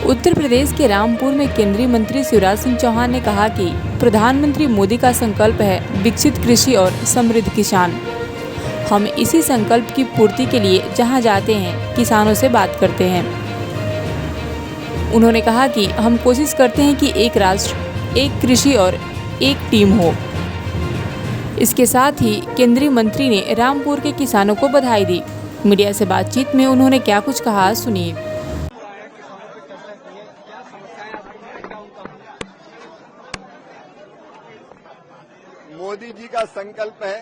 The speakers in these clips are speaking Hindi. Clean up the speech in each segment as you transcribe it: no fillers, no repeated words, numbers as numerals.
उत्तर प्रदेश के रामपुर में केंद्रीय मंत्री शिवराज सिंह चौहान ने कहा कि प्रधानमंत्री मोदी का संकल्प है विकसित कृषि और समृद्ध किसान। हम इसी संकल्प की पूर्ति के लिए जहां जाते हैं किसानों से बात करते हैं। उन्होंने कहा कि हम कोशिश करते हैं कि एक राष्ट्र, एक कृषि और एक टीम हो। इसके साथ ही केंद्रीय मंत्री ने रामपुर के किसानों को बधाई दी। मीडिया से बातचीत में उन्होंने क्या कुछ कहा, सुनिए। मोदी जी का संकल्प है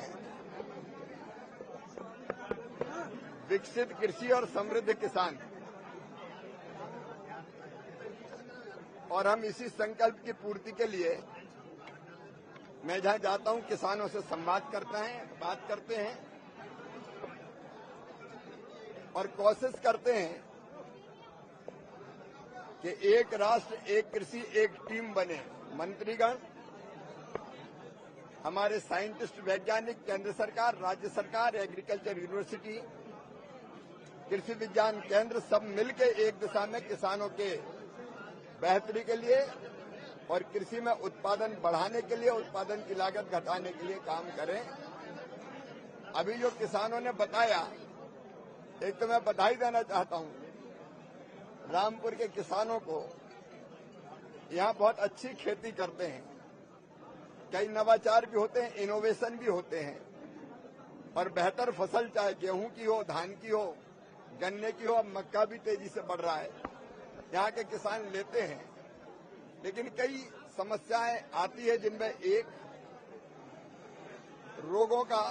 विकसित कृषि और समृद्ध किसान, और हम इसी संकल्प की पूर्ति के लिए मैं जहां जाता हूं किसानों से संवाद बात करते हैं और कोशिश करते हैं कि एक राष्ट्र, एक कृषि, एक टीम बने। मंत्रीगण, हमारे साइंटिस्ट, वैज्ञानिक, केंद्र सरकार, राज्य सरकार, एग्रीकल्चर यूनिवर्सिटी, कृषि विज्ञान केंद्र सब मिलकर एक दिशा में किसानों के बेहतरी के लिए और कृषि में उत्पादन बढ़ाने के लिए, उत्पादन की लागत घटाने के लिए काम करें। अभी जो किसानों ने बताया, एक तो मैं बधाई देना चाहता हूं रामपुर के किसानों को। यहां बहुत अच्छी खेती करते हैं, कई नवाचार भी होते हैं, इनोवेशन भी होते हैं, और बेहतर फसल चाहे गेहूं की हो, धान की हो, गन्ने की हो, अब मक्का भी तेजी से बढ़ रहा है, यहाँ के किसान लेते हैं। लेकिन कई समस्याएं आती है जिनमें एक रोगों का,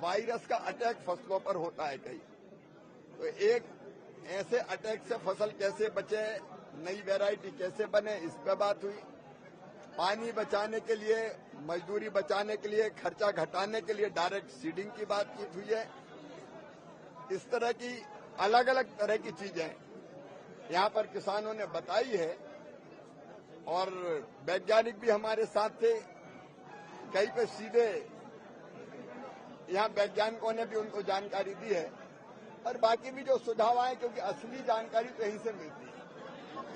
वायरस का अटैक फसलों पर होता है कई। तो एक ऐसे अटैक से फसल कैसे बचे, नई वैरायटी कैसे बने, इस पर बात हुई। पानी बचाने के लिए, मजदूरी बचाने के लिए, खर्चा घटाने के लिए डायरेक्ट सीडिंग की बातचीत हुई है। इस तरह की अलग अलग तरह की चीजें यहाँ पर किसानों ने बताई है, और वैज्ञानिक भी हमारे साथ थे। कई पे सीधे यहाँ वैज्ञानिकों ने भी उनको जानकारी दी है, और बाकी भी जो सुझाव आए, क्योंकि असली जानकारी तो यहीं से मिलती है,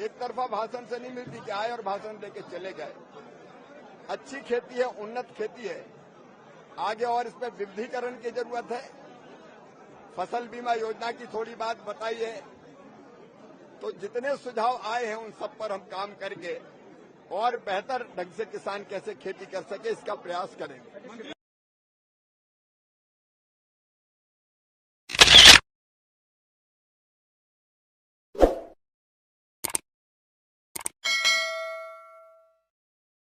एक तरफा भाषण से नहीं मिलती कि आए और भाषण देके चले गए। अच्छी खेती है, उन्नत खेती है, आगे और इस पर विविधीकरण की जरूरत है। फसल बीमा योजना की थोड़ी बात बताई है, तो जितने सुझाव आए हैं उन सब पर हम काम करके और बेहतर ढंग से किसान कैसे खेती कर सके, इसका प्रयास करेंगे।